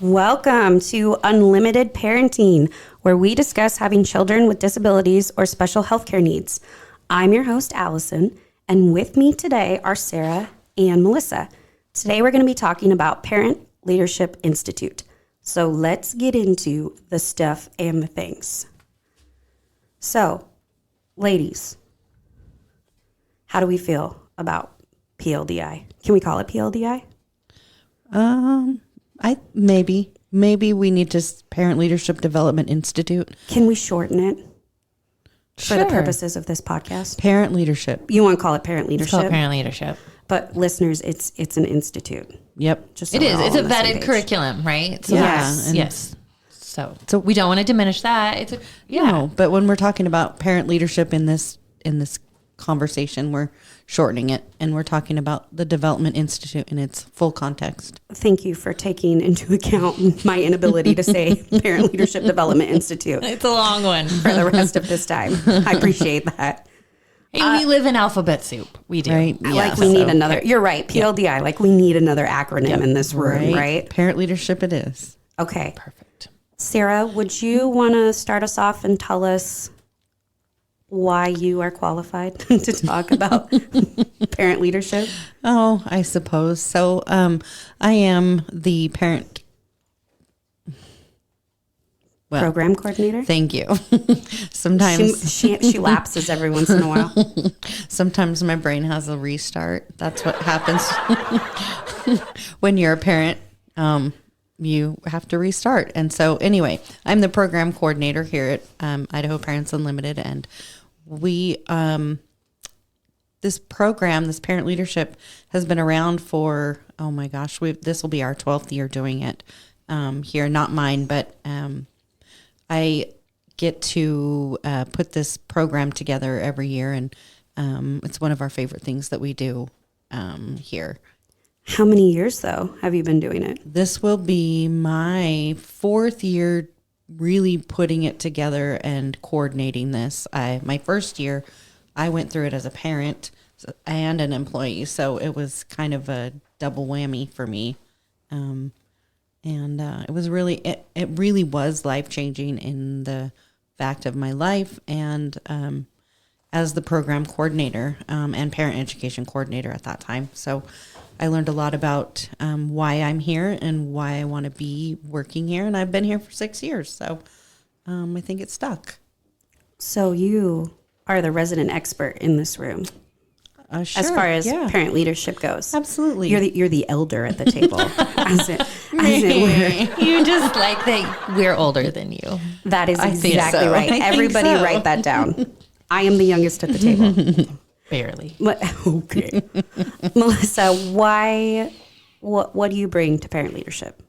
Welcome to Unlimited Parenting, where we discuss having children with disabilities or special healthcare needs. I'm your host, Allison, and with me today are Sarah and Melissa. Today we're going to be talking about Parent Leadership Institute. So let's get into the stuff and the things. So, ladies, how do we feel about PLDI? Can we call it PLDI? Maybe we need to Parent Leadership Development Institute. Can we shorten it for Sure. the purposes of this podcast? Parent Leadership. You want to call it Parent It's Leadership? called Parent Leadership. But listeners, it's an institute. Yep. Just so It we're is. all It's a on the same vetted page. curriculum, right? So Yes. that's- yes. So we don't want to diminish that. It's No, but when we're talking about parent leadership in this conversation, we're shortening it, and we're talking about the Development Institute in its full context. Thank you for taking into account my inability to say Parent Leadership Development Institute It's a long one. for the rest of this time. I appreciate that. Hey, we live in alphabet soup. We do. Right. Like we need another, you're right, PLDI, like we need another acronym in this room, right? Parent leadership it is. Okay. Perfect. Sarah, would you want to start us off and tell us why you are qualified to talk about parent leadership? Oh, I suppose. So I am the parent. Well, Program coordinator? thank you. Sometimes She lapses every once in a while. Sometimes my brain has a restart. That's what happens when you're a parent. You have to restart. And so anyway, I'm the program coordinator here at Idaho Parents Unlimited. And we, this program, this parent leadership has been around for, oh my gosh, this will be our 12th year doing it here. Not mine, but I get to put this program together every year. And it's one of our favorite things that we do here. How many years, though, have you been doing it? This will be my 4th year really putting it together and coordinating this. My first year, I went through it as a parent and an employee, so it was kind of a double whammy for me. And it was really, it really was life-changing in the fact of my life and as the program coordinator and parent education coordinator at that time. So I learned a lot about why I'm here and why I want to be working here. And I've been here for 6 years. So I think it stuck. So you are the resident expert in this room Sure, as far as parent leadership goes. Absolutely. You're the elder at the table. as it were. You just like that we're older than you. That is think exactly so. right. I think Everybody so. write that down. I am the youngest at the table. Barely. Okay. Melissa, what do you bring to parent leadership?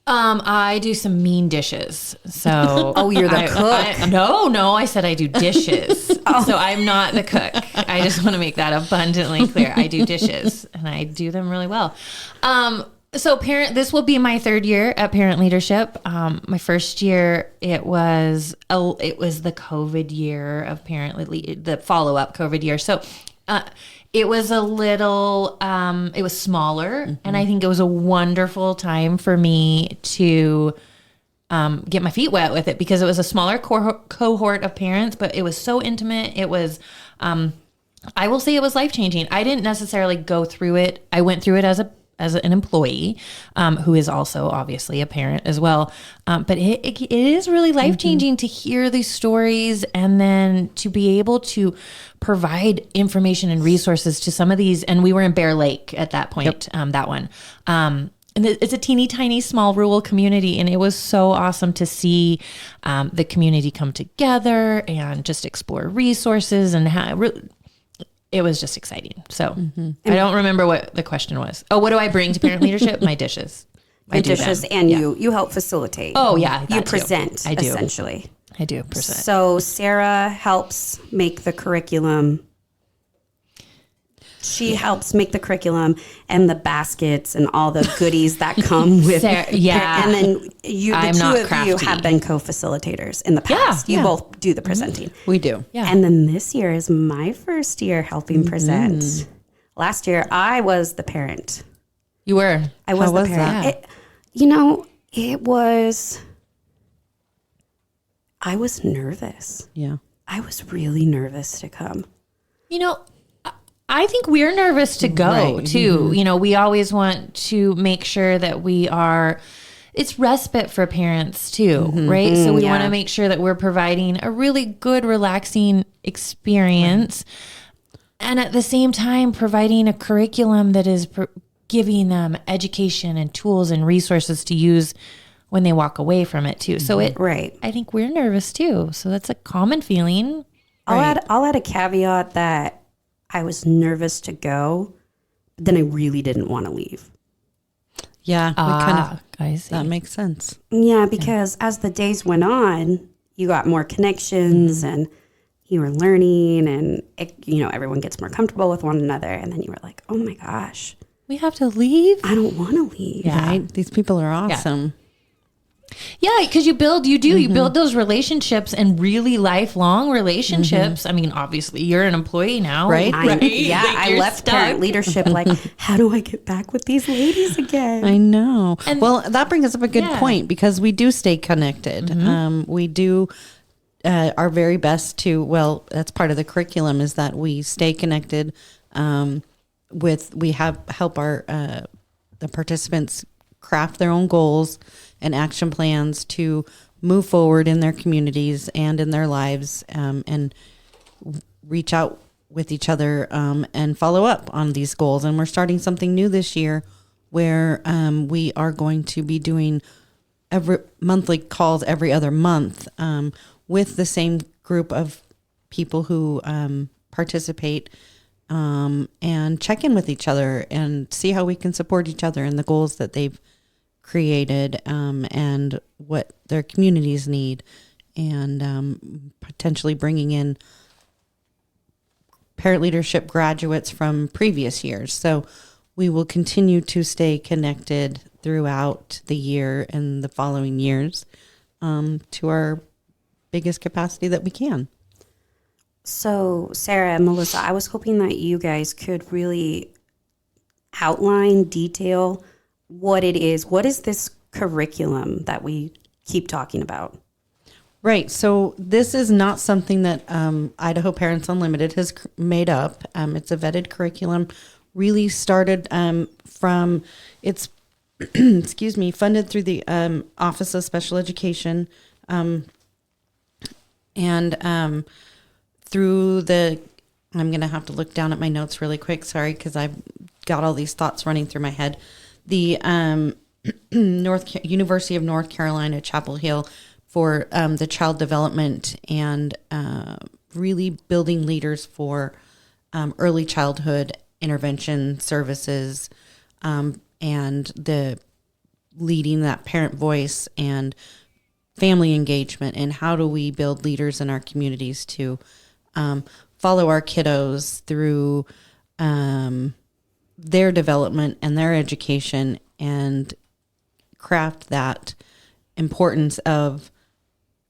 I do some mean dishes. So Oh, you're the cook. No, I said I do dishes. So I'm not the cook. I just want to make that abundantly clear. I do dishes and I do them really well. So this will be my 3rd year at Parent Leadership. My first year, it was the COVID year of the follow-up COVID year. So it was a little, it was smaller, and I think it was a wonderful time for me to get my feet wet with it because it was a smaller cohort of parents, but it was so intimate. It was, I will say it was life-changing. I didn't necessarily go through it. I went through it as an employee who is also obviously a parent as well. But it is really life-changing to hear these stories and then to be able to provide information and resources to some of these. And we were in Bear Lake at that point, that one. And it's a teeny tiny small rural community. And it was so awesome to see the community come together and just explore resources and how it was just exciting. So I don't remember what the question was. Oh, what do I bring to parent leadership? My dishes. My dishes, and you help facilitate. Oh, yeah. You that too. present, I do. essentially. I do present. So Sarah helps make the curriculum. She helps make the curriculum and the baskets and all the goodies that come with. Sarah, yeah. And then the I'm two not of crafty. you have been co-facilitators in the past. You both do the presenting. We do. Yeah. And then this year is my first year helping present. Last year, I was the parent. You were. I was How the was parent. that? I was nervous. Yeah. I was really nervous to come. I think we're nervous to go too. We always want to make sure that it's respite for parents too, right? So we want to make sure that we're providing a really good, relaxing experience. And at the same time, providing a curriculum that is giving them education and tools and resources to use when they walk away from it too. So I think we're nervous too. So that's a common feeling. I'll add a caveat that I was nervous to go, but then I really didn't want to leave. Yeah, I see. That makes sense. Yeah, because as the days went on, you got more connections and you were learning and, everyone gets more comfortable with one another. And then you were like, oh my gosh. We have to leave? I don't want to leave. Yeah. Right? These people are awesome. Yeah, because you build those relationships and really lifelong relationships. I mean, obviously you're an employee now, right? I left parent leadership like, how do I get back with these ladies again? I know. And that brings up a good point because we do stay connected. We do our very best to, that's part of the curriculum is that we stay connected we help our the participants craft their own goals and action plans to move forward in their communities and in their lives and reach out with each other and follow up on these goals. And we're starting something new this year where we are going to be doing monthly calls every other month with the same group of people who participate and check in with each other and see how we can support each other in the goals that they've created and what their communities need and potentially bringing in parent leadership graduates from previous years. So we will continue to stay connected throughout the year and the following years to our biggest capacity that we can. So, Sarah and Melissa, I was hoping that you guys could really outline, detail what it is. What is this curriculum that we keep talking about? Right. So this is not something that Idaho Parents Unlimited has made up. It's a vetted curriculum, really started from it's, funded through the Office of Special Education and through I'm going to have to look down at my notes really quick. Sorry, because I've got all these thoughts running through my head. The University of North Carolina, Chapel Hill for the child development and really building leaders for early childhood intervention services and the leading that parent voice and family engagement and how do we build leaders in our communities to follow our kiddos through their development and their education and craft that importance of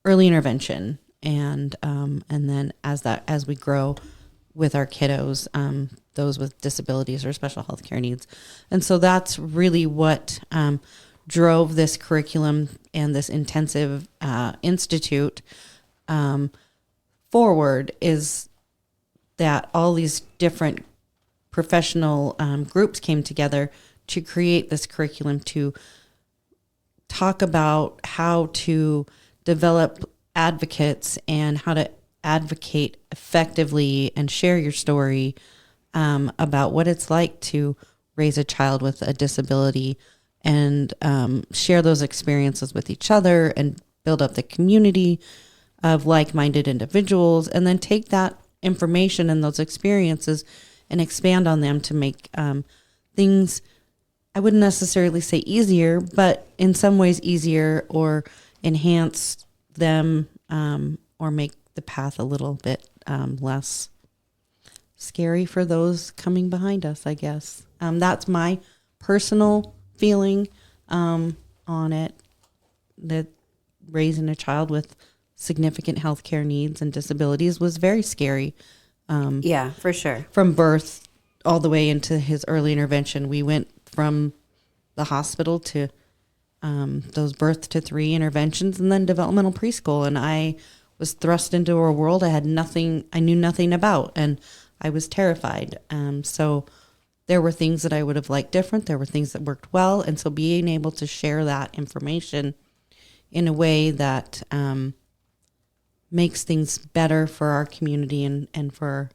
early intervention and then as we grow with our kiddos, those with disabilities or special health care needs. And so that's really what drove this curriculum and this intensive institute forward is that all these different professional groups came together to create this curriculum to talk about how to develop advocates and how to advocate effectively and share your story about what it's like to raise a child with a disability and share those experiences with each other and build up the community of like-minded individuals, and then take that information and those experiences and expand on them to make things, I wouldn't necessarily say easier, but in some ways easier or enhance them or make the path a little bit less scary for those coming behind us, I guess. That's my personal feeling on it, that raising a child with significant healthcare needs and disabilities was very scary. Yeah, for sure. From birth all the way into his early intervention, we went from the hospital to those birth to 3 interventions and then developmental preschool. And I was thrust into a world I knew nothing about, and I was terrified. So there were things that I would have liked different. There were things that worked well. And so being able to share that information in a way that makes things better for our community and for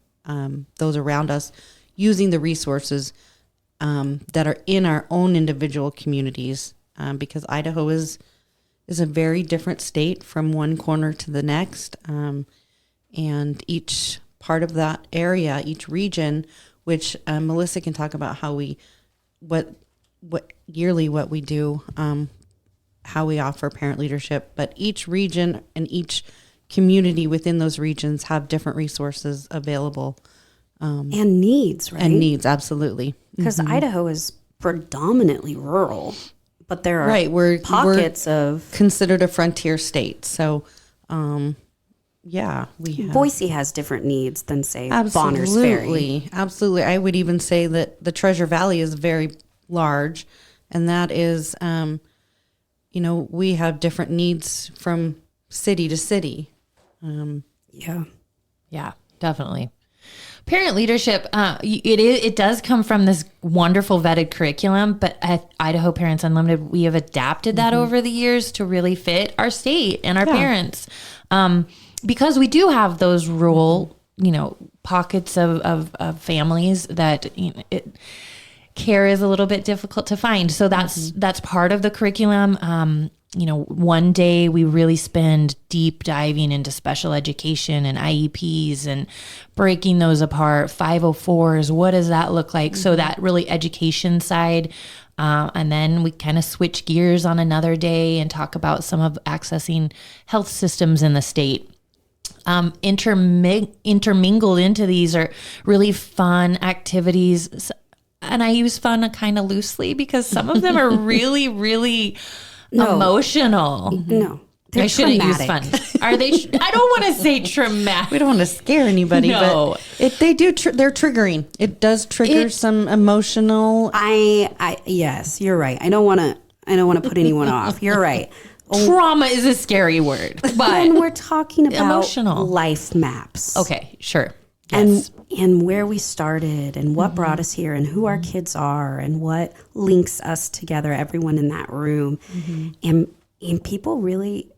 those around us, using the resources that are in our own individual communities, because Idaho is a very different state from one corner to the next. And each part of that area, each region, which Melissa can talk about how what we do, how we offer parent leadership, but each region and each community within those regions have different resources available. And needs, right? And needs, absolutely. Because Idaho is predominantly rural, but there are we're pockets of... considered a frontier state. So, we have... Boise has different needs than, say, Bonners Ferry. Absolutely. I would even say that the Treasure Valley is very large, and that is, we have different needs from city to city. Yeah, definitely. Parent leadership, it does come from this wonderful vetted curriculum, but at Idaho Parents Unlimited, we have adapted that over the years to really fit our state and our parents. Because we do have those rural, pockets of families that care is a little bit difficult to find. So that's part of the curriculum. One day we really spend deep diving into special education and IEPs and breaking those apart. 504s, what does that look like? So that really education side. And then we kind of switch gears on another day and talk about some of accessing health systems in the state. Intermingled into these are really fun activities. And I use fun kind of loosely because some of them are really, really emotional. No. I shouldn't use fun. Are they? I don't want to say traumatic. We don't want to scare anybody, but they're triggering. It does trigger some emotional. Yes, you're right. I don't want to put anyone off. You're right. Trauma is a scary word, but when we're talking about emotional life maps. Okay, sure. Yes. And where we started and what brought us here and who our kids are and what links us together, everyone in that room. And people really,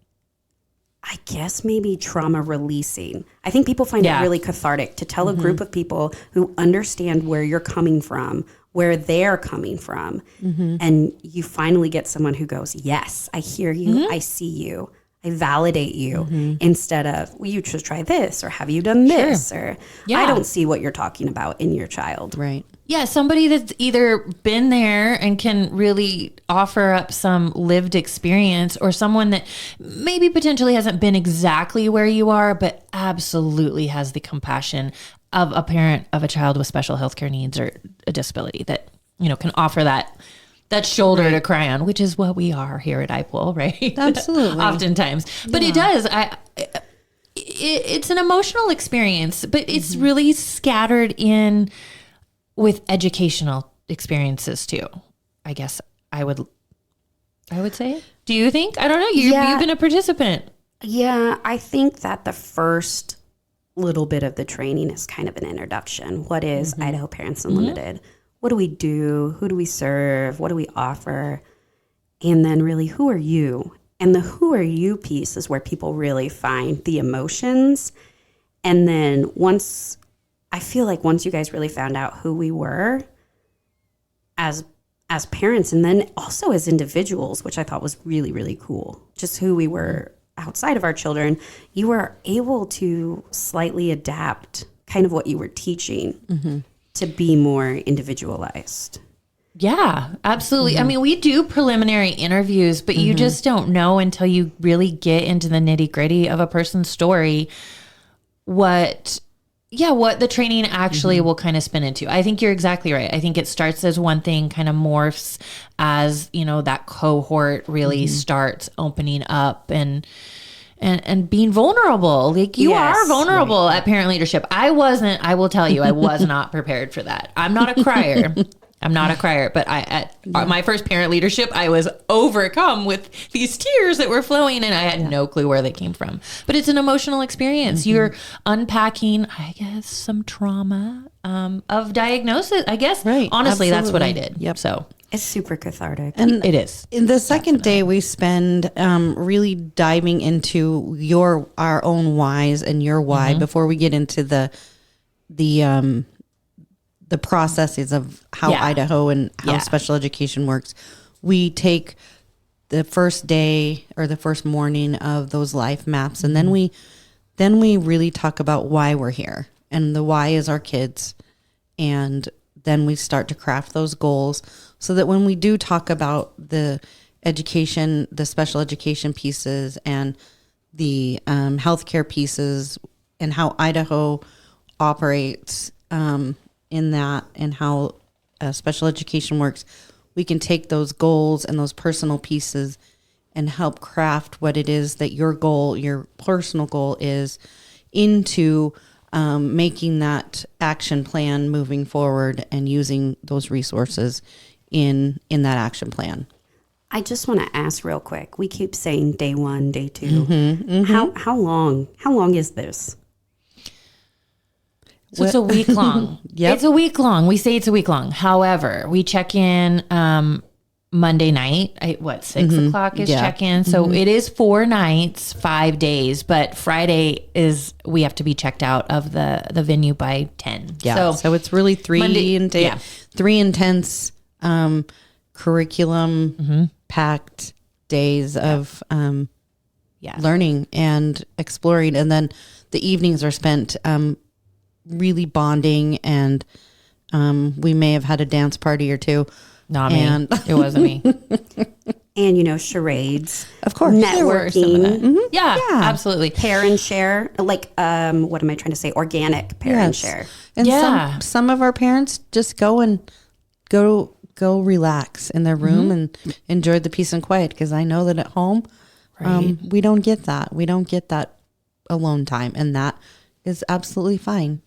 I guess maybe trauma releasing. I think people find it really cathartic to tell a group of people who understand where you're coming from, where they're coming from. And you finally get someone who goes, yes, I hear you. I see you. I validate you instead of, well, you should try this, or have you done this? Or I don't see what you're talking about in your child. Right. Yeah, somebody that's either been there and can really offer up some lived experience, or someone that maybe potentially hasn't been exactly where you are, but absolutely has the compassion of a parent of a child with special healthcare needs or a disability that, can offer that shoulder to cry on, which is what we are here at IPUL, right? Absolutely. Oftentimes. But it does. It's an emotional experience, but it's really scattered in with educational experiences too. I guess I would say. Do you think? I don't know. You've been a participant. Yeah, I think that the first little bit of the training is kind of an introduction. What is Idaho Parents Unlimited? What do we do? Who do we serve? What do we offer? And then really, who are you? And the who are you piece is where people really find the emotions. And then once you guys really found out who we were as parents, and then also as individuals, which I thought was really, really cool, just who we were outside of our children, you were able to slightly adapt kind of what you were teaching to be more individualized. Yeah, absolutely. I mean, we do preliminary interviews, but you just don't know until you really get into the nitty gritty of a person's story what the training actually will kind of spin into. I think you're exactly right. I think it starts as one thing, kind of morphs as, that cohort really starts opening up and being vulnerable. Like you are vulnerable at parent leadership. I will tell you, I was not prepared for that. I'm not a crier. I'm not a crier, but at my first parent leadership, I was overcome with these tears that were flowing and I had no clue where they came from. But it's an emotional experience. You're unpacking, I guess, some trauma of diagnosis. I guess, Right. honestly, that's what I Absolutely. did. Yep. So It's super cathartic. And it is. in the second day, we spend really diving into our own whys and your why before we get into the processes of how Idaho and how special education works. We take the first day or the first morning of those life maps, and then we really talk about why we're here, and the why is our kids, and then we start to craft those goals so that when we do talk about the education, the special education pieces and the healthcare pieces and how Idaho operates in that and how special education works, we can take those goals and those personal pieces and help craft what it is that your goal, your personal goal is into making that action plan moving forward and using those resources in that action plan. I just want to ask real quick. We keep saying day 1, day 2. How long is this? So it's a week long. Yep. It's a week long. We say it's a week long. However, we check in Monday night. 6 o'clock is check in. So it is 4 nights, 5 days. But Friday we have to be checked out of the venue by 10. Yeah. So it's really three intense curriculum packed days of learning and exploring. And then the evenings are spent really bonding, and we may have had a dance party or two. Not me. It wasn't me. And, charades. Of course. There were some of that. Networking. Yeah, absolutely. Pair and share. Like, what am I trying to say? Organic pair and share. And Yeah. some of our parents just go relax in their room and enjoy the peace and quiet, because I know that at home, we don't get that. We don't get that alone time, and that is absolutely fine.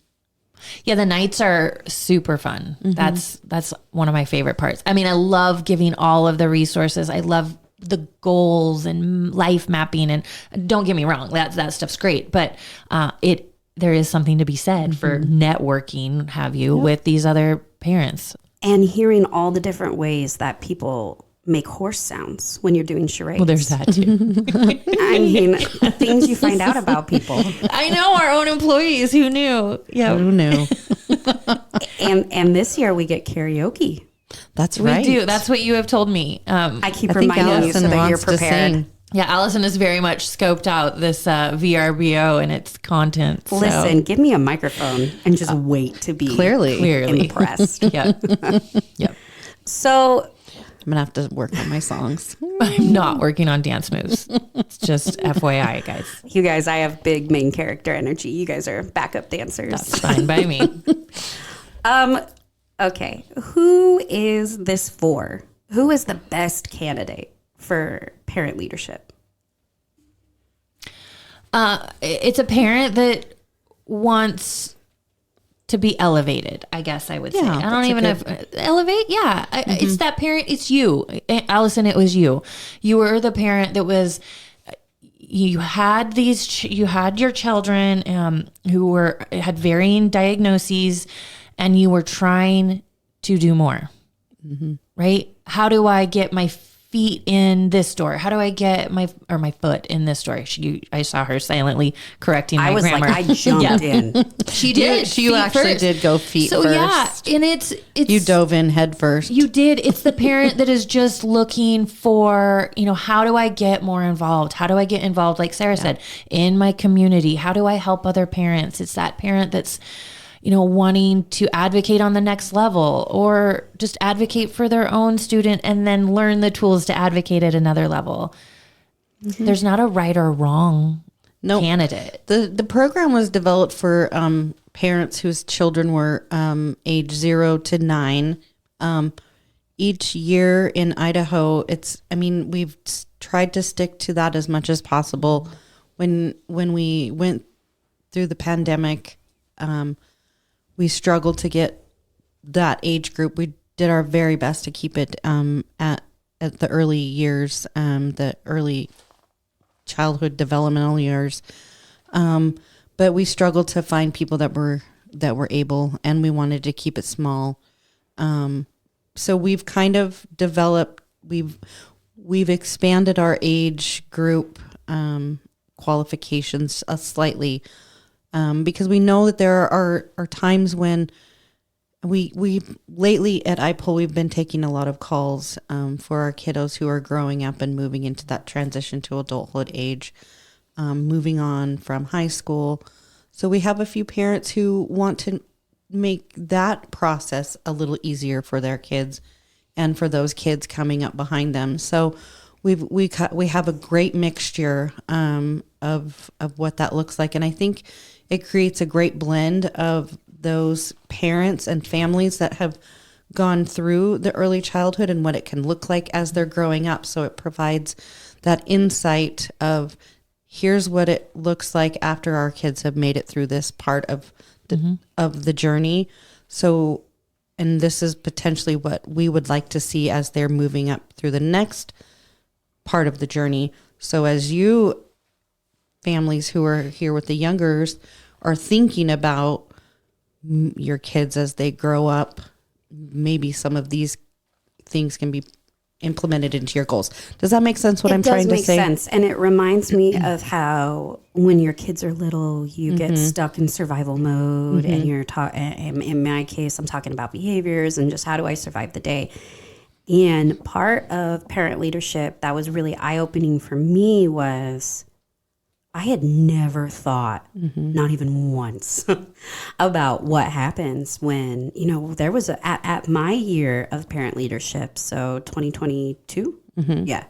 Yeah, the nights are super fun. That's one of my favorite parts. I mean, I love giving all of the resources. I love the goals and life mapping, and don't get me wrong, that stuff's great, but there is something to be said for networking, with these other parents. And hearing all the different ways that people make horse sounds when you're doing charades. Well, there's that too. I mean, things you find out about people. I know, our own employees. Who knew? Yeah, Who knew? And this year we get karaoke. That's we right. do. That's what you have told me. I keep I think reminding you Allison so that you're wants to prepared. sing. Yeah, Allison has very much scoped out this VRBO and its content. So. Listen, give me a microphone and just wait to be Clearly. impressed. Yep. Yep. So I'm going to have to work on my songs. I'm not working on dance moves. It's just FYI, guys. you guys, I have big main character energy. You guys are backup dancers. That's fine by me. Okay, who is this for? Who is the best candidate for parent leadership? It's a parent that wants to be elevated, I guess I would say. I don't even know if elevate. Yeah. It's that parent. It's you, Allison. It was you. You were the parent that was, you had your children who had varying diagnoses, and you were trying to do more, right? How do I get my feet in this door? How do I get my foot in this door? I saw her silently correcting my grammar. I jumped in. She did. You actually did go feet so first. Yeah, and it's You dove in head first. You did. It's the parent that is just looking for, how do I get more involved? How do I get involved, like Sarah said, in my community? How do I help other parents? It's that parent that's, wanting to advocate on the next level, or just advocate for their own student and then learn the tools to advocate at another level. There's not a right or wrong candidate. The program was developed for parents whose children were age 0 to 9. Each year in Idaho, we've tried to stick to that as much as possible. When we went through the pandemic, we struggled to get that age group. We did our very best to keep it at the early years, the early childhood developmental years. But we struggled to find people that were able, and we wanted to keep it small. So we've kind of developed, we've expanded our age group qualifications slightly, because we know that there are times when we lately at IPUL, we've been taking a lot of calls for our kiddos who are growing up and moving into that transition to adulthood age, moving on from high school. So we have a few parents who want to make that process a little easier for their kids and for those kids coming up behind them. So we have a great mixture of what that looks like, and I think it creates a great blend of those parents and families that have gone through the early childhood and what it can look like as they're growing up. So it provides that insight of, here's what it looks like after our kids have made it through this part of the journey. So, and this is potentially what we would like to see as they're moving up through the next part of the journey. So as you families who are here with the youngers are thinking about your kids as they grow up, maybe some of these things can be implemented into your goals. Does that make sense what I'm trying to say? It does make sense. And it reminds me of how when your kids are little, you get stuck in survival mode, and you're in my case, I'm talking about behaviors and just how do I survive the day. And part of parent leadership that was really eye-opening for me was I had never thought, not even once, about what happens when, there was at my year of parent leadership, so 2022. Yeah.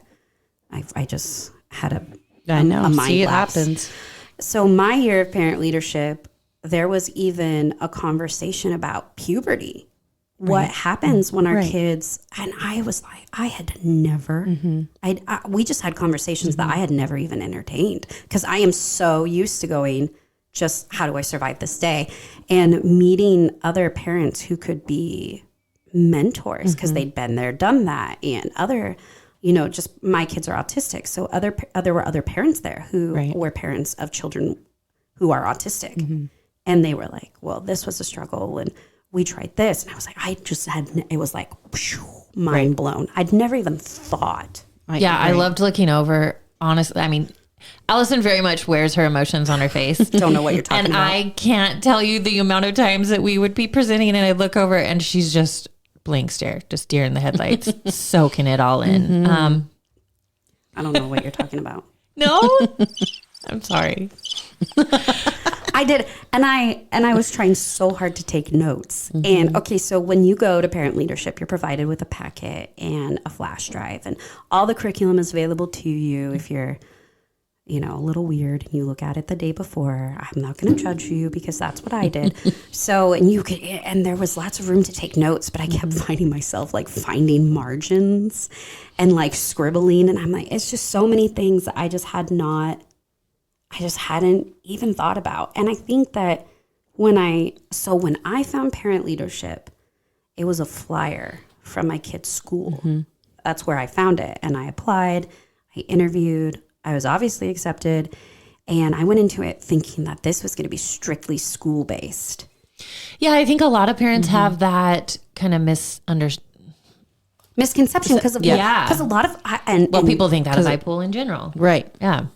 I just had a mind See, it lapse. happens. So my year of parent leadership, there was even a conversation about puberty. What happens when our kids, and I was like, I had never, we just had conversations that I had never even entertained, because I am so used to going, just how do I survive this day? And meeting other parents who could be mentors because they'd been there, done that. And other, just my kids are autistic. So there were other parents there who were parents of children who are autistic. And they were like, well, this was a struggle. And we tried this. And I was like, it was like mind blown. I'd never even thought. I loved looking over. Honestly, I mean, Allison very much wears her emotions on her face. Don't know what you're talking about. And I can't tell you the amount of times that we would be presenting and I'd look over and she's just blank stare, just deer in the headlights, soaking it all in. I don't know what you're talking about. No? I'm sorry. I did. And I was trying so hard to take notes. And okay, so when you go to parent leadership, you're provided with a packet and a flash drive, and all the curriculum is available to you. If you're, a little weird and you look at it the day before, I'm not going to judge you because that's what I did. So, and there was lots of room to take notes, but I kept finding myself like finding margins and like scribbling. And I'm like, it's just so many things that I just hadn't even thought about. And I think that when I found parent leadership, it was a flyer from my kid's school. That's where I found it. And I applied, I interviewed, I was obviously accepted. And I went into it thinking that this was going to be strictly school-based. Yeah, I think a lot of parents have that kind of misconception because a lot of people think that is IPUL in general. Right. Yeah.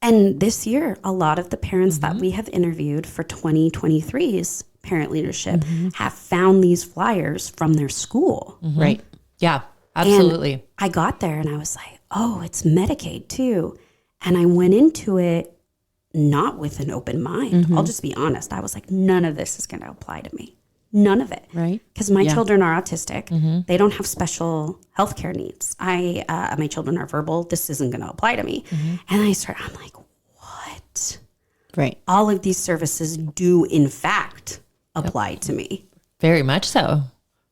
And this year, a lot of the parents that we have interviewed for 2023's parent leadership have found these flyers from their school. Right. Yeah, absolutely. And I got there and I was like, oh, it's Medicaid too. And I went into it not with an open mind. I'll just be honest. I was like, none of this is going to apply to me. None of it. Right. Because my children are autistic. They don't have special healthcare needs. My children are verbal. This isn't going to apply to me. And I'm like, what? Right. All of these services do, in fact, apply to me. Very much so.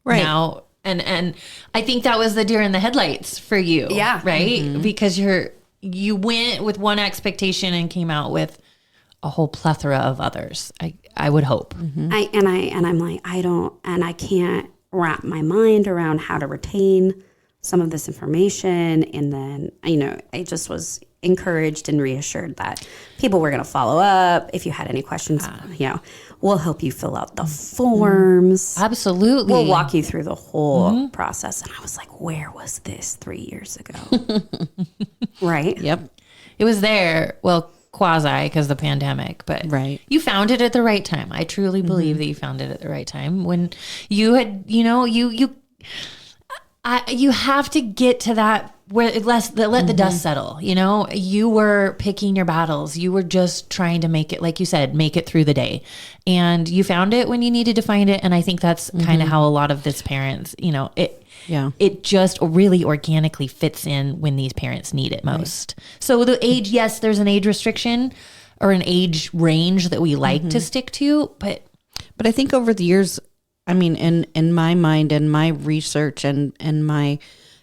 Right. Now, and I think that was the deer in the headlights for you. Yeah. Right? Because you went with one expectation and came out with a whole plethora of others. I would hope. I'm like, I don't, and I can't wrap my mind around how to retain some of this information. And then, I just was encouraged and reassured that people were going to follow up. If you had any questions, we'll help you fill out the forms. Absolutely. We'll walk you through the whole process. And I was like, where was this 3 years ago? Right? Yep. It was there. Well, quasi because the pandemic, but right. You found it at the right time. I truly believe that you found it at the right time when you had, you have to get to that where let the dust settle. You were picking your battles. You were just trying to make it, like you said, make it through the day, and you found it when you needed to find it. And I think that's kind of how a lot of this parents, it just really organically fits in when these parents need it most. Right. So the age, yes, there's an age restriction or an age range that we like to stick to, but I think over the years, I mean, in my mind and my research and my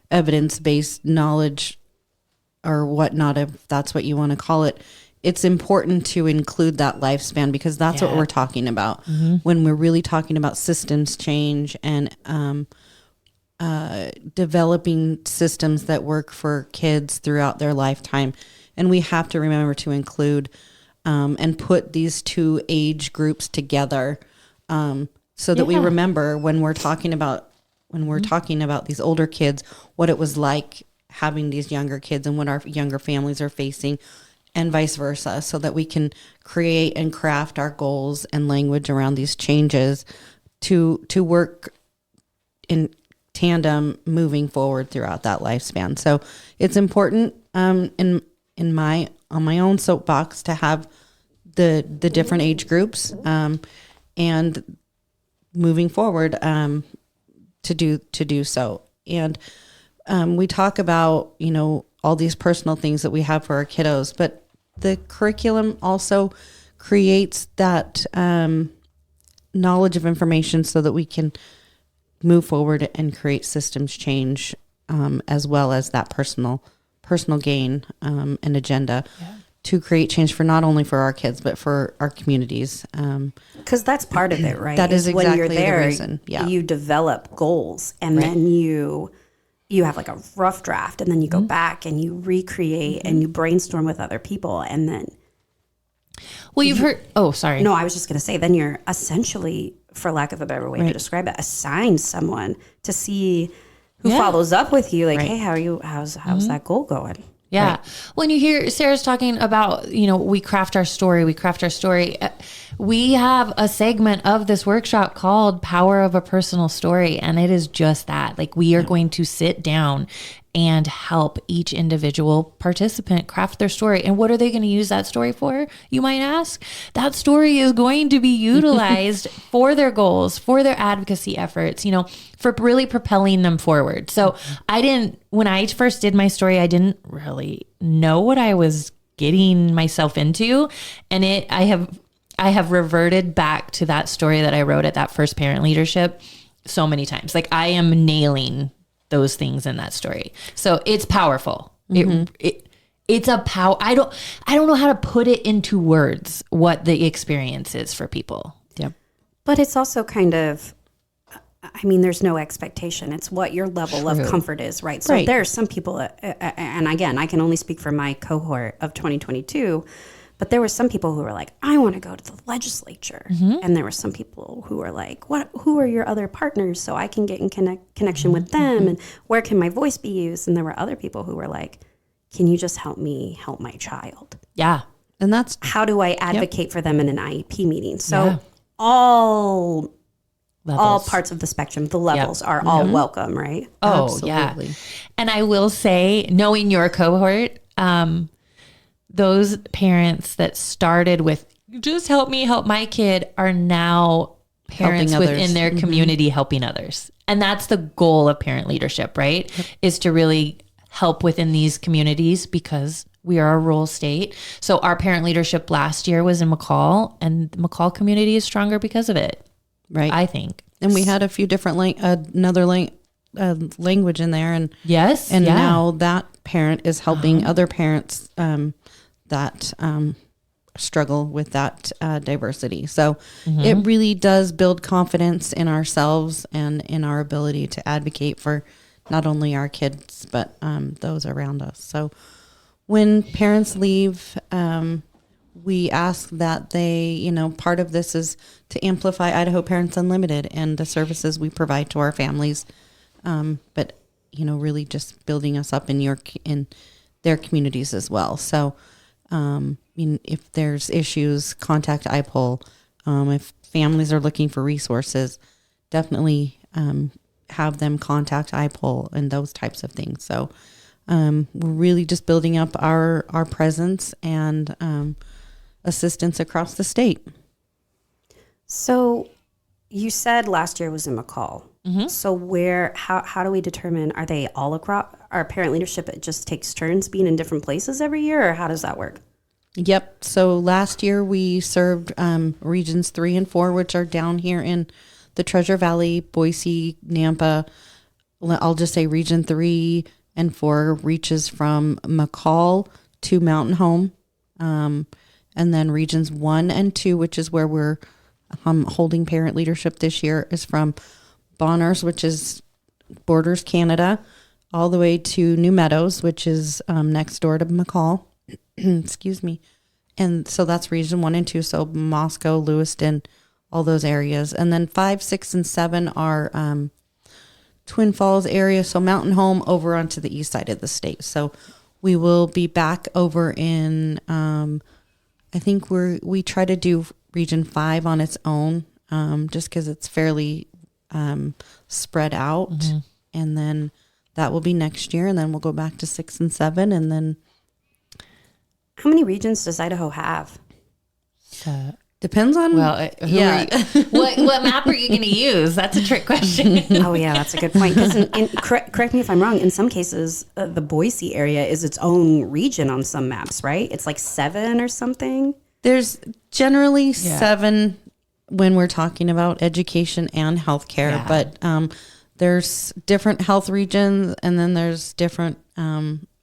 evidence-based knowledge or whatnot, if that's what you want to call it, it's important to include that lifespan because that's what we're talking about when we're really talking about systems change and developing systems that work for kids throughout their lifetime. And we have to remember to include and put these two age groups together so that we remember when we're talking about these older kids, what it was like having these younger kids and what our younger families are facing and vice versa, so that we can create and craft our goals and language around these changes to work in tandem moving forward throughout that lifespan. So it's important on my own soapbox to have the different age groups and moving forward to do so. And we talk about all these personal things that we have for our kiddos, but the curriculum also creates that knowledge of information so that we can move forward and create systems change, as well as that personal gain and agenda to create change for not only for our kids but for our communities. Because that's part of it, right? That is exactly when you're there, the reason. Yeah. You develop goals, and then you have like a rough draft, and then you go back and you recreate and you brainstorm with other people, and then. Well, you've heard. Oh, sorry. No, I was just going to say, then you're essentially, for lack of a better way to describe it, assign someone to see who follows up with you. Like, hey, how are you? How's that goal going? Yeah. Right. When you hear Sarah's talking about, we craft our story. We have a segment of this workshop called Power of a Personal Story. And it is just that. Like, we are going to sit down and help each individual participant craft their story. And what are they going to use that story for, you might ask? That story is going to be utilized for their goals, for their advocacy efforts, for really propelling them forward. So when I first did my story, I didn't really know what I was getting myself into. And I have reverted back to that story that I wrote at that first parent leadership so many times. Like, I am nailing those things in that story. So it's powerful. It's a power. I don't know how to put it into words what the experience is for people. Yep. But it's also kind of, there's no expectation. It's what your level of comfort is, right? So there are some people, and again, I can only speak for my cohort of 2022, but there were some people who were like, I want to go to the legislature. And there were some people who were like, who are your other partners so I can get in connection with them? And where can my voice be used? And there were other people who were like, can you just help me help my child? Yeah. And that's how do I advocate for them in an IEP meeting? So all parts of the spectrum, the levels are all welcome, right? Oh, absolutely. Yeah. And I will say, knowing your cohort, those parents that started with just help me help my kid are now parents within their community helping others. And that's the goal of parent leadership, right? Is to really help within these communities because we are a rural state. So our parent leadership last year was in McCall, and the McCall community is stronger because of it. Right. I think. And we had a few different language in there. And now that parent is helping other parents that struggle with that diversity. So it really does build confidence in ourselves and in our ability to advocate for not only our kids, but those around us. So when parents leave, we ask that they, part of this is to amplify Idaho Parents Unlimited and the services we provide to our families. But, really just building us up in their communities as well. So, if there's issues, contact IPUL. If families are looking for resources, definitely have them contact IPUL and those types of things. So we're really just building up our presence and assistance across the state. So you said last year was in McCall. So how do we determine, are they all across, our parent leadership, it just takes turns being in different places every year, or how does that work? Yep. So last year we served regions 3 and 4, which are down here in the Treasure Valley, Boise, Nampa. I'll just say region 3 and 4 reaches from McCall to Mountain Home. And then regions 1 and 2, which is where we're holding parent leadership this year, is from Bonners, which is borders Canada, all the way to New Meadows, which is next door to McCall. Excuse me. And so that's region 1 and 2. So Moscow, Lewiston, all those areas. And then 5, 6, and 7 are Twin Falls area. So Mountain Home over onto the east side of the state. So we will be back over in, I think we try to do region 5 on its own, just because it's fairly spread out. And then that will be next year. And then we'll go back to 6 and 7. And then how many regions does Idaho have? Depends on, what map are you going to use? That's a trick question. Oh yeah, that's a good point. Because correct me if I'm wrong. In some cases, the Boise area is its own region on some maps, right? It's like 7 or something. There's generally 7 when we're talking about education and healthcare, but there's different health regions, and then there's different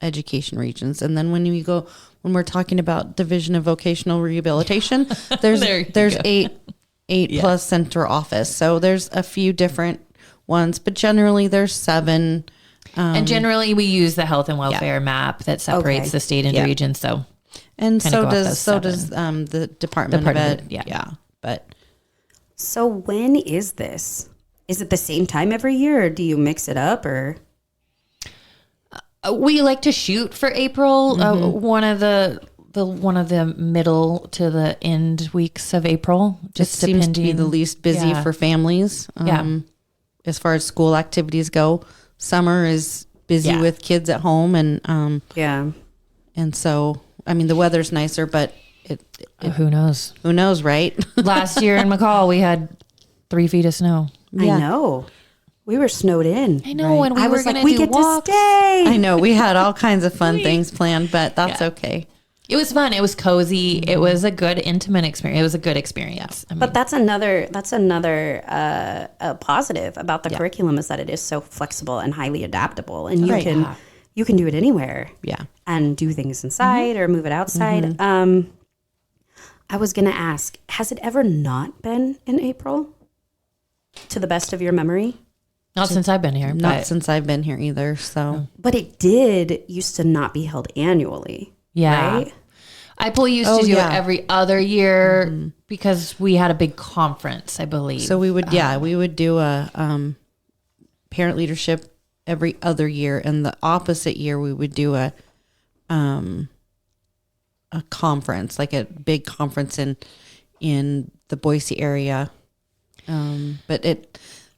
education regions, and then when we're talking about Division of Vocational Rehabilitation, there's 8 plus center office. So there's a few different ones, but generally there's 7. And generally we use the health and welfare map that separates the state into regions. So does the Department of Ed. But so when is this? Is it the same time every year, or do you mix it up, or? We like to shoot for April. One of the middle to the end weeks of April. Just it seems to be the least busy for families. As far as school activities go, summer is busy with kids at home, and and so the weather's nicer, but who knows? Who knows, right? Last year in McCall, we had 3 feet of snow. I know. We were snowed in. I know, and I were was like, gonna we do get walks. to stay. I know. We had all kinds of fun things planned, but that's okay. It was fun. It was cozy. It was a good, intimate experience. It was a good experience. But that's another positive about the curriculum, is that it is so flexible and highly adaptable, and you can do it anywhere. And do things inside or move it outside. I was going to ask, has it ever not been in April? To the best of your memory? Not since I've been here. Not since I've been here either. So, but it used to not be held annually. Yeah. Right? IPUL used to do it every other year because we had a big conference, I believe. So we would do a parent leadership every other year, and the opposite year we would do a conference, like a big conference in the Boise area. But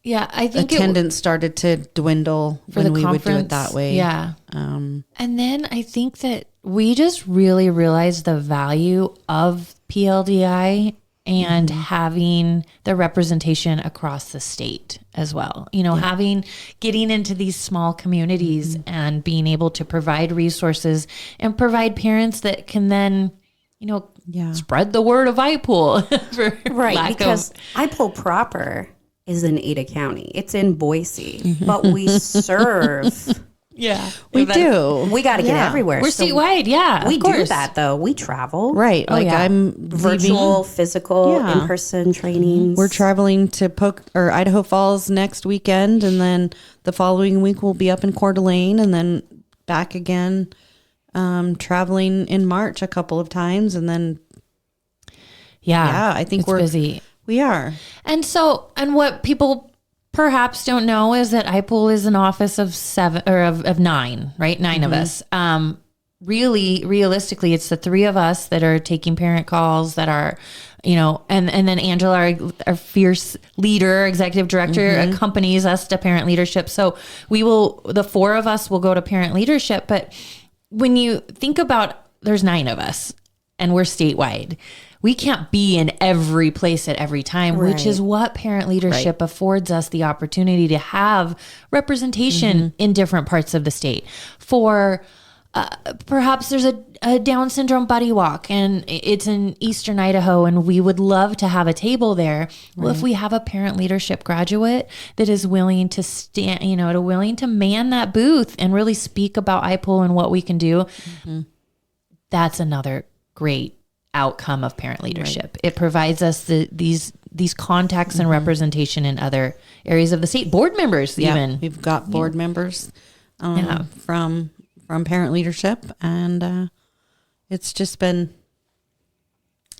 I think attendance started to dwindle when we would do it that way. Yeah. And then I think that we just really realized the value of PLDI and having the representation across the state as well. Getting into these small communities and being able to provide resources and provide parents that can then, spread the word of IPUL. Because IPUL proper is in Ada County. It's in Boise, but we serve Yeah. We do. We got to get everywhere. We're statewide. Yeah. We of do course. that though. We travel. Right. Like yeah. I'm Virtual, physical, Yeah. in-person trainings. We're traveling to Idaho Falls next weekend, and then the following week we'll be up in Coeur d'Alene, and then back again, traveling in March a couple of times, and then I think we're busy. We are. And what people perhaps don't know is that IPUL is an office of 7 or of 9, right? 9 of us. Realistically, it's the 3 of us that are taking parent calls that are, and then Angela, our fierce leader, executive director, accompanies us to parent leadership. So the 4 of us will go to parent leadership. But when you think about, there's 9 of us and we're statewide. We can't be in every place at every time, which is what parent leadership affords us the opportunity to have representation in different parts of the state. For perhaps there's a Down syndrome buddy walk and it's in Eastern Idaho and we would love to have a table there. Well, if we have a parent leadership graduate that is willing to willing to man that booth and really speak about IPUL and what we can do, that's another great outcome of parent leadership. It provides us these contacts and representation in other areas of the state. Board members, even we've got board members from parent leadership, and it's just been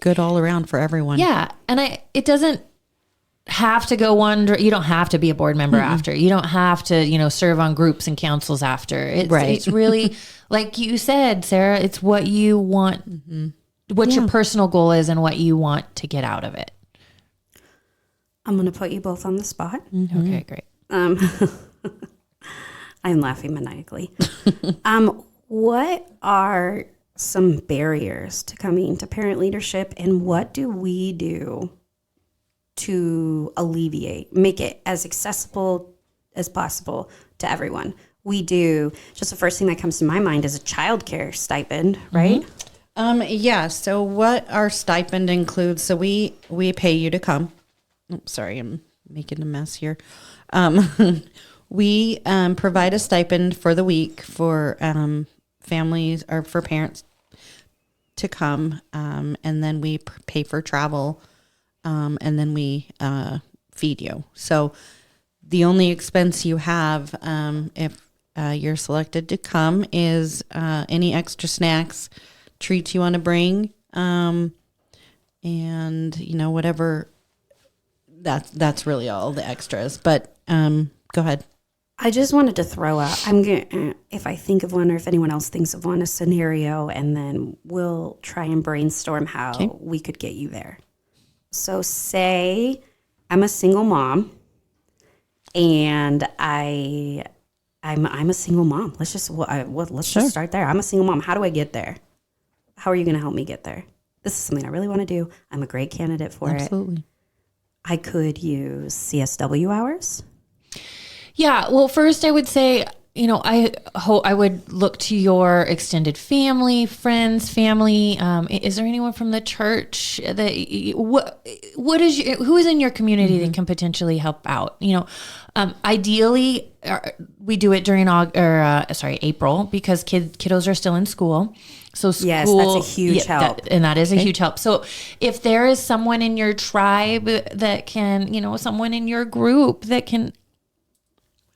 good all around for everyone. Yeah, and it doesn't have to go you don't have to be a board member after. You don't have to serve on groups and councils after. It's really like you said, Sarah. It's what you want. What your personal goal is and what you want to get out of it. I'm going to put you both on the spot. Okay, great. I'm laughing maniacally. What are some barriers to coming to parent leadership, and what do we do to make it as accessible as possible to everyone? We do, just the first thing that comes to my mind is a childcare stipend, right? So what our stipend includes, so we pay you to come. Oh, sorry, I'm making a mess here. We provide a stipend for the week for families or for parents to come, and then we pay for travel, and then we feed you. So the only expense you have if you're selected to come is any extra snacks, treats you want to bring, and whatever. That's really all the extras. But go ahead. I just wanted to throw out, if I think of one or if anyone else thinks of one, a scenario, and then we'll try and brainstorm how we could get you there. So say I'm a single mom, and I'm a single mom. Let's just start there. I'm a single mom. How do I get there? How are you going to help me get there? This is something I really want to do. I'm a great candidate for it. Absolutely. I could use CSW hours. Yeah. Well, first I would say, I would look to your extended family, friends, family. Is there anyone from the church that who is in your community that can potentially help out? Ideally, we do it during April because kiddos are still in school. So school, yes, that's a huge help. That is a huge help. So if there is someone in your tribe that can, someone in your group that can.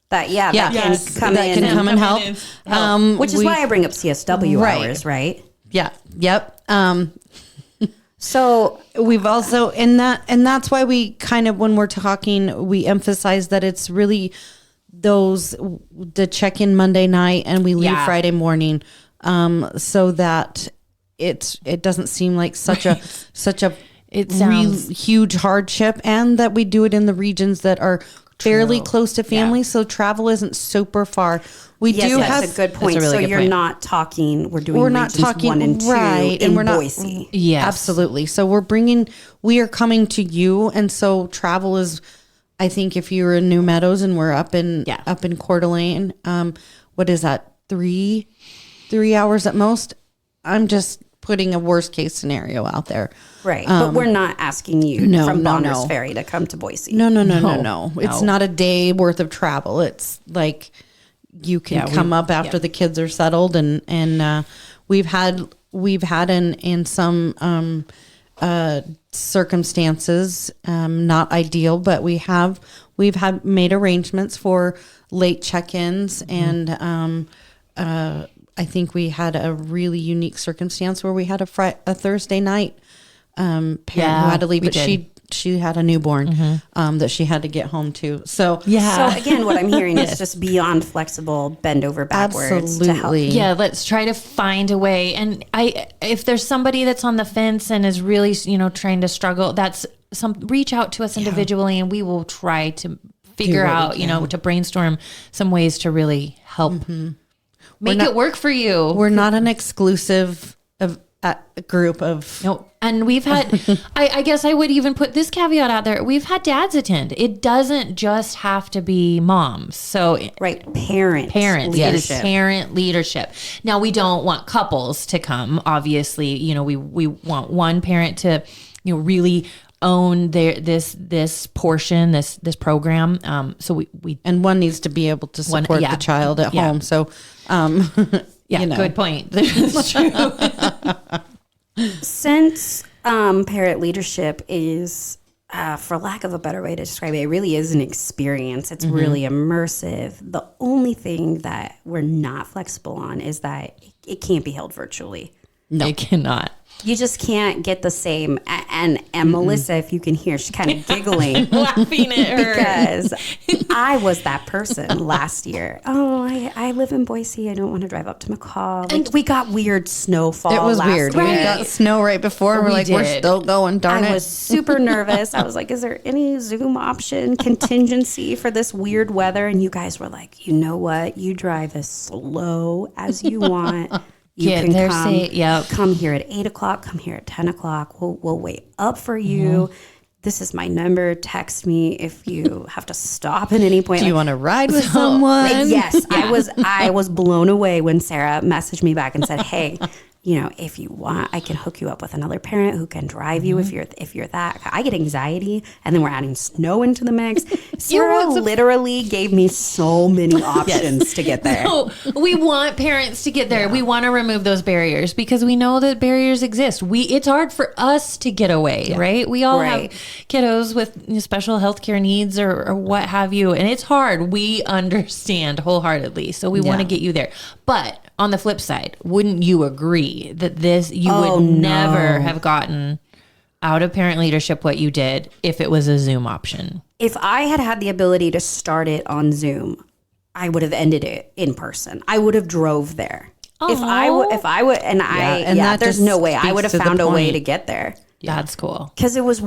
That can come and help. Which is why I bring up CSW hours, right? Yeah. Yep. So we've also and that's why we kind of, when we're talking, we emphasize that it's really the check-in Monday night and we leave Friday morning, so that it doesn't seem like such a huge hardship, and that we do it in the regions that are fairly close to family, so travel isn't super far. That's a good point. So you're not talking. We're not talking 1 and 2 in Boise. Yes, absolutely. So we are coming to you, and so travel is. I think if you're in New Meadows and we're up in Coeur d'Alene, what is that? 3 hours at most. I'm just putting a worst case scenario out there. Right. But we're not asking you from Bonners Ferry to come to Boise. No. It's not a day worth of travel. It's like, you can come up after the kids are settled, and we've had in some circumstances, not ideal, but we've had made arrangements for late check-ins, and I think we had a really unique circumstance where we had a Thursday night parent who had to leave, but she had a newborn that she had to get home to. So So again, what I'm hearing is just beyond flexible, bend over backwards to help. Yeah, let's try to find a way. And if there's somebody that's on the fence and is really, trying to struggle, reach out to us individually, and we will try to figure out, to brainstorm some ways to really help make it work for you. We're not an exclusive group of no. And we've had, I guess I would even put this caveat out there. We've had dads attend. It doesn't just have to be moms. So parents, leadership. Yes. Parent leadership. Now we don't want couples to come. Obviously, we want one parent to, really own this portion, this program. So we and one needs to be able to support the child at home. So, good point. That's true. Since parent leadership is, for lack of a better way to describe it, it really is an experience. It's really immersive. The only thing that we're not flexible on is that it can't be held virtually. No, it cannot. You just can't get the same. And Melissa, if you can hear, she's kind of giggling. Laughing at her. Because I was that person last year. Oh, I live in Boise. I don't want to drive up to McCall. And we got weird snowfall. It was last weird. week. We got snow right before. And we're like, we're still going, darn it. I was super nervous. I was like, is there any Zoom option contingency for this weird weather? And you guys were like, you know what? You drive as slow as you want. You can come here at 8 o'clock, come here at 10 o'clock. We'll wait up for you. This is my number. Text me if you have to stop at any point. Do you want to ride with someone? Yes. I was blown away when Sarah messaged me back and said, hey, if you want, I can hook you up with another parent who can drive you if you're that. I get anxiety, and then we're adding snow into the mix. Sarah literally gave me so many options to get there. No, we want parents to get there. We want to remove those barriers because we know that barriers exist. It's hard for us to get away, right? We all have kiddos with special healthcare needs or what have you, and it's hard. We understand wholeheartedly, so we want to get you there. But on the flip side, wouldn't you agree that you would never have gotten out of parent leadership what you did if it was a Zoom option? If I had the ability to start it on Zoom, I would have ended it in person. I would have drove there. If I would, there's no way I would have found a way to get there. That's cool. Because it was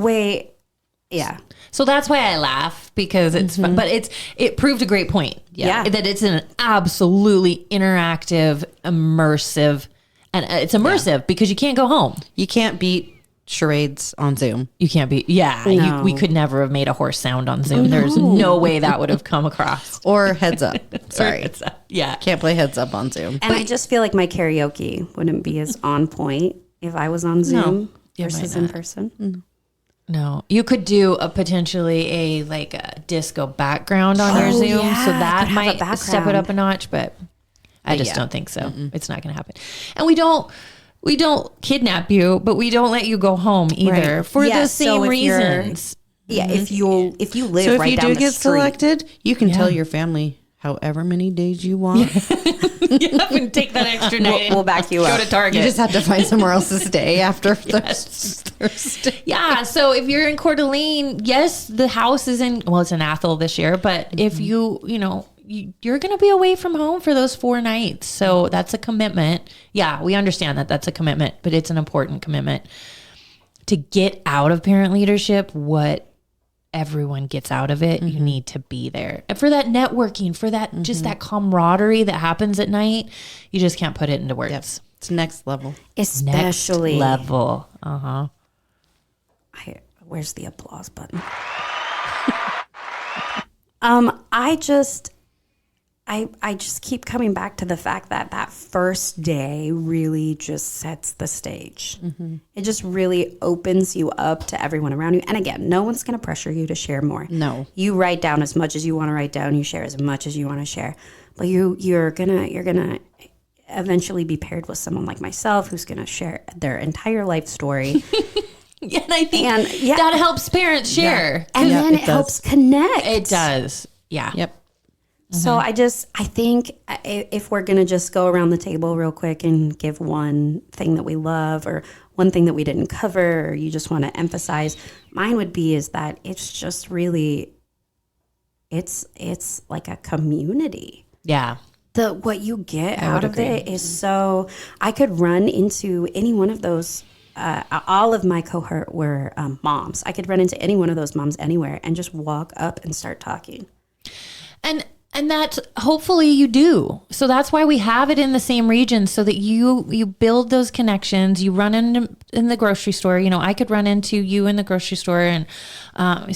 So that's why I laugh, because it's fun, but it proved a great point. Yeah. That it's an absolutely interactive, immersive, and it's immersive because you can't go home. You can't beat charades on Zoom. You can't beat, we could never have made a horse sound on Zoom. There's no way that would have come across. Or heads up. Sorry. Heads up. Yeah. Can't play heads up on Zoom. And I just feel like my karaoke wouldn't be as on point if I was on Zoom versus in person. Mm. No, you could do potentially a disco background on your Zoom, so that might step it up a notch. But I just don't think so. It's not going to happen. And we don't kidnap you, but we don't let you go home either for the same reasons. Yeah, if you live right down the street. So if you do get selected, you can tell your family however many days you want. You have to take that extra night. We'll back you up. Go to Target. You just have to find somewhere else to stay after Thursday. Yeah. So if you're in Coeur d'Alene, yes, the house is it's in Athol this year, but if you're going to be away from home for those 4 nights. So that's a commitment. Yeah, we understand that that's a commitment, but it's an important commitment to get out of parent leadership. What everyone gets out of it, you need to be there. And for that networking, for that just that camaraderie that happens at night, you just can't put it into words. Yep. It's next level. Especially next level. Where's the applause button? I just keep coming back to the fact that first day really just sets the stage. It just really opens you up to everyone around you. And again, no one's going to pressure you to share more. No. You write down as much as you want to write down. You share as much as you want to share. but you're gonna eventually be paired with someone like myself who's gonna share their entire life story. Yeah, and I think that helps parents share. And then it helps connect. It does. Yeah. Yep. So I think if we're going to just go around the table real quick and give one thing that we love or one thing that we didn't cover, or you just want to emphasize, mine would be is that it's just really, it's like a community. Yeah. What you get out of it is so, I could run into any one of those. All of my cohort were moms. I could run into any one of those moms anywhere and just walk up and start talking. And that hopefully you do. So that's why we have it in the same region, so that you build those connections. You run in the grocery store. You know, I could run into you in the grocery store and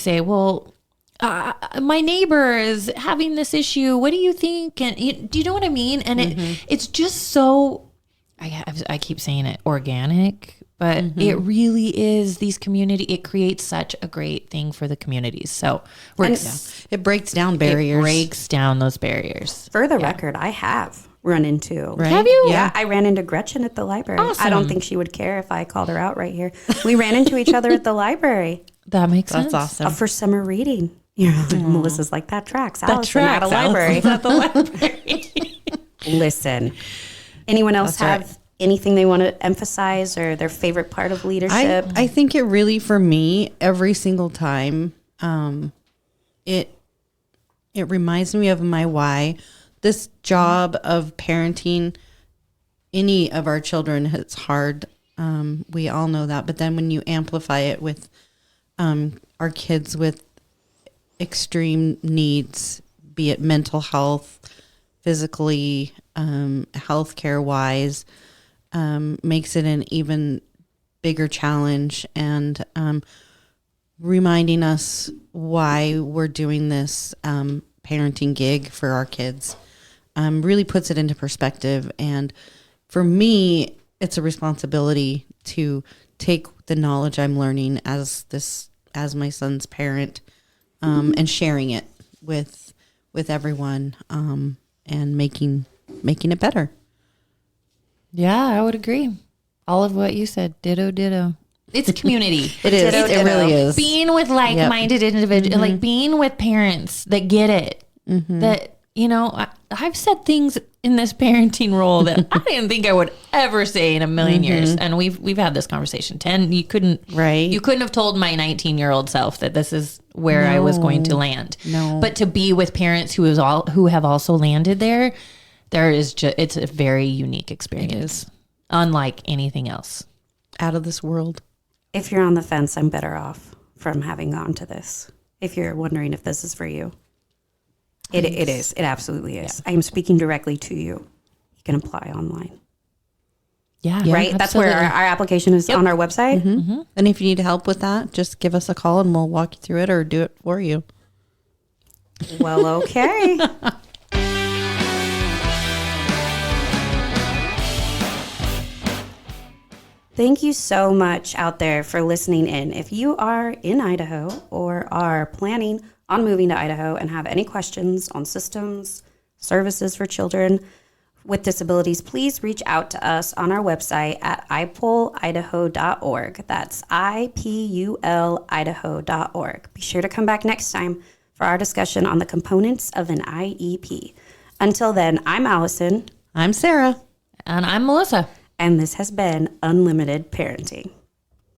say, well, my neighbor is having this issue. What do you think? And do you know what I mean? And it's just so, I keep saying it, organic. But it really is it creates such a great thing for the communities. So it breaks down barriers. It breaks down those barriers. For the record, I have run into. Right? Have you? Yeah, I ran into Gretchen at the library. Awesome. I don't think she would care if I called her out right here. We ran into each other at the library That makes sense. That's awesome. for summer reading. Yeah, Melissa's like, that tracks. Allison at a library. At the library. Listen, anyone else have anything they want to emphasize or their favorite part of leadership? I think it really, for me, every single time, it reminds me of my why. This job of parenting any of our children is hard. We all know that. But then when you amplify it with our kids with extreme needs, be it mental health, physically, healthcare wise, makes it an even bigger challenge, and reminding us why we're doing this parenting gig for our kids really puts it into perspective. And for me, it's a responsibility to take the knowledge I'm learning as my son's parent, and sharing it with everyone, and making it better. Yeah, I would agree. All of what you said, ditto. It's a community. It is. It really is. Being with like-minded individuals, like being with parents that get it. That, you know, I've said things in this parenting role that I didn't think I would ever say in a million years. And we've had this conversation. You couldn't have told my 19-year-old self that this is where I was going to land. No. But to be with parents who have also landed there, it's a very unique experience. Unlike anything else. Out of this world. If you're on the fence, I'm better off from having gone to this. If you're wondering if this is for you, it is. It absolutely is. Yeah. I am speaking directly to you. You can apply online. Yeah. Right? Absolutely. That's where our application is on our website. And if you need help with that, just give us a call and we'll walk you through it or do it for you. Well, okay. Thank you so much out there for listening in. If you are in Idaho or are planning on moving to Idaho and have any questions on systems, services for children with disabilities, please reach out to us on our website at IPULidaho.org. That's IPUL Idaho.org. Be sure to come back next time for our discussion on the components of an IEP. Until then, I'm Allison. I'm Sarah. And I'm Melissa. And this has been Unlimited Parenting.